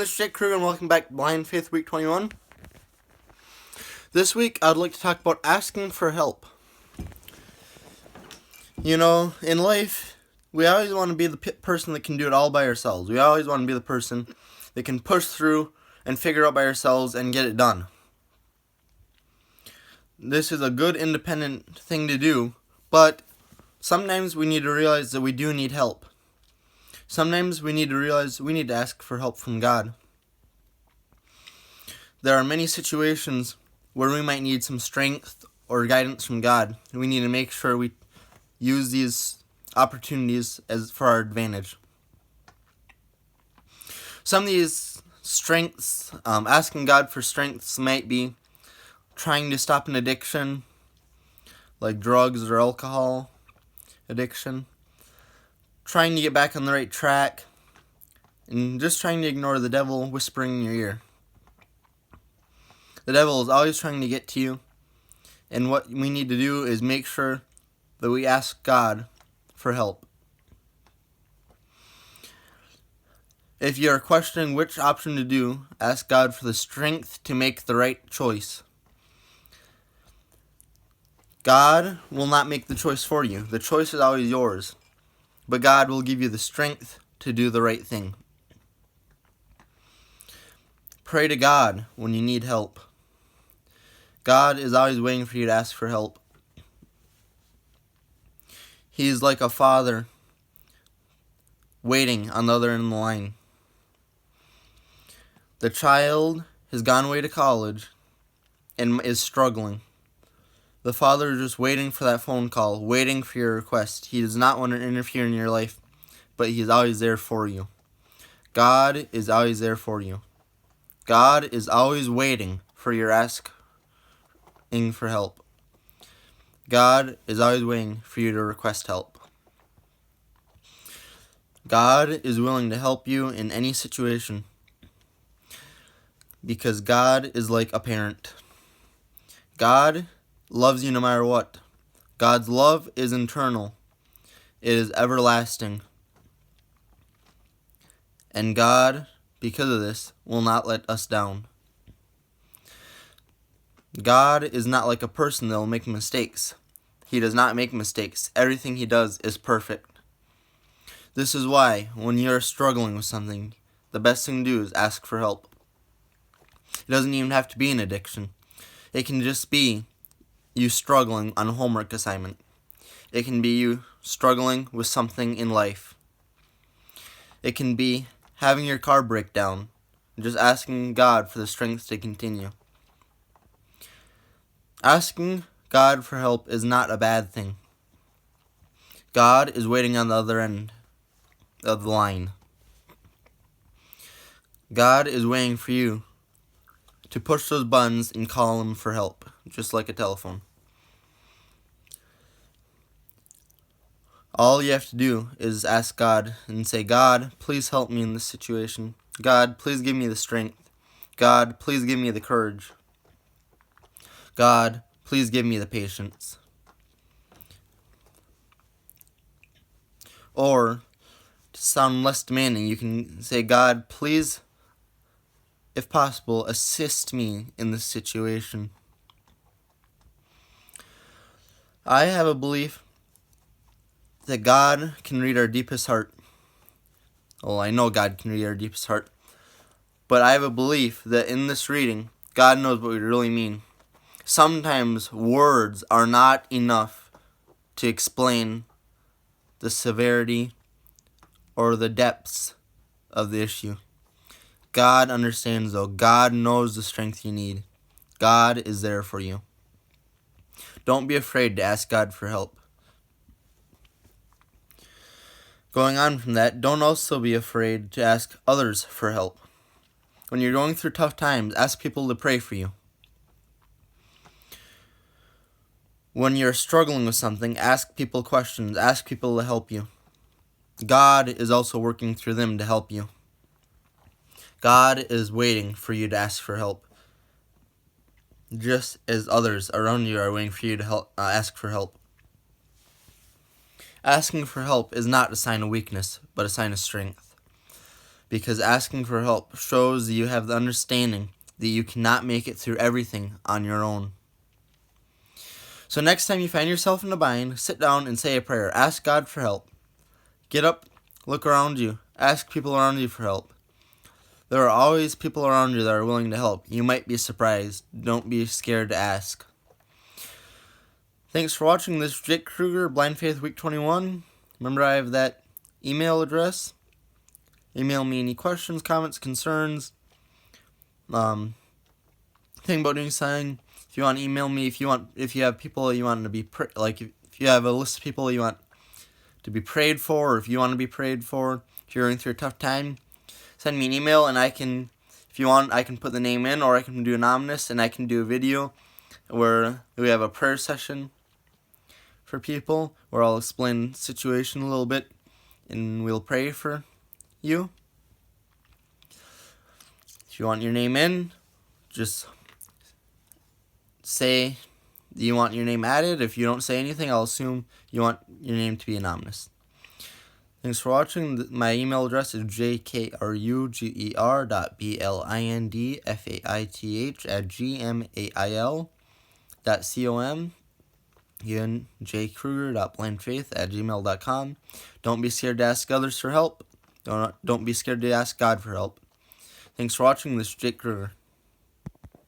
this is Jake Kruger, and welcome back to Blind Faith Week 21. This week, I'd like to talk about asking for help. You know, in life, we always want to be the person that can do it all by ourselves. We always want to be the person that can push through and figure out by ourselves and get it done. This is a good independent thing to do, but sometimes we need to realize that we do need help. Sometimes we need to realize we need to ask for help from God. There are many situations where we might need some strength or guidance from God. We need to make sure we use these opportunities as for our advantage. Some of these strengths, asking God for strengths might be trying to stop an addiction, like drugs or alcohol addiction, trying to get back on the right track, and just trying to ignore the devil whispering in your ear. The devil is always trying to get to you, and what we need to do is make sure that we ask God for help. If you are questioning which option to do, ask God for the strength to make the right choice. God will not make the choice for you. The choice is always yours. But God will give you the strength to do the right thing. Pray to God when you need help. God is always waiting for you to ask for help. He is like a father waiting on the other end of the line. The child has gone away to college and is struggling. The father is just waiting for that phone call, waiting for your request. He does not want to interfere in your life, but He is always there for you. God is always there for you. God is always waiting for your asking for help. God is always waiting for you to request help. God is willing to help you in any situation because God is like a parent. God loves you no matter what. God's love is eternal. It is everlasting. And God, because of this, will not let us down. God is not like a person that will make mistakes. He does not make mistakes. Everything He does is perfect. This is why, when you're struggling with something, the best thing to do is ask for help. It doesn't even have to be an addiction. It can just be you struggling on a homework assignment. It can be you struggling with something in life. It can be having your car break down, and just asking God for the strength to continue. Asking God for help is not a bad thing. God is waiting on the other end of the line. God is waiting for you to push those buttons and call Him for help, just like a telephone. All you have to do is ask God and say, God, please help me in this situation. God, please give me the strength. God, please give me the courage. God, please give me the patience. Or, to sound less demanding, you can say, God, please, if possible, assist me in this situation. I have a belief that God can read our deepest heart. Well, I know God can read our deepest heart. But I have a belief that in this reading, God knows what we really mean. Sometimes words are not enough to explain the severity or the depths of the issue. God understands, though. God knows the strength you need. God is there for you. Don't be afraid to ask God for help. Going on from that, don't also be afraid to ask others for help. When you're going through tough times, ask people to pray for you. When you're struggling with something, ask people questions. Ask people to help you. God is also working through them to help you. God is waiting for you to ask for help, just as others around you are waiting for you to ask for help. Asking for help is not a sign of weakness, but a sign of strength. because asking for help shows that you have the understanding that you cannot make it through everything on your own. So next time you find yourself in a bind, sit down and say a prayer. Ask God for help. Get up, look around you, ask people around you for help. There are always people around you that are willing to help. You might be surprised. Don't be scared to ask. Thanks for watching. This is Jake Kruger, Blind Faith Week 21. Remember, I have that email address. Email me any questions, comments, concerns. Think about doing something. If you want to email me, if you have people you want to be if you have a list of people you want to be prayed for, or if you want to be prayed for, if you're going through a tough time, send me an email, and I can, if you want, I can put the name in, or I can do anonymous, and I can do a video where we have a prayer session for people, where I'll explain the situation a little bit, and we'll pray for you. If you want your name in, just say you want your name added. If you don't say anything, I'll assume you want your name to be anonymous. Thanks for watching. My email address is jkruger.blindfaith@gmail.com. Again, jkruger.blindfaith@gmail.com. Don't be scared to ask others for help. Don't be scared to ask God for help. Thanks for watching. This is Jake Kruger.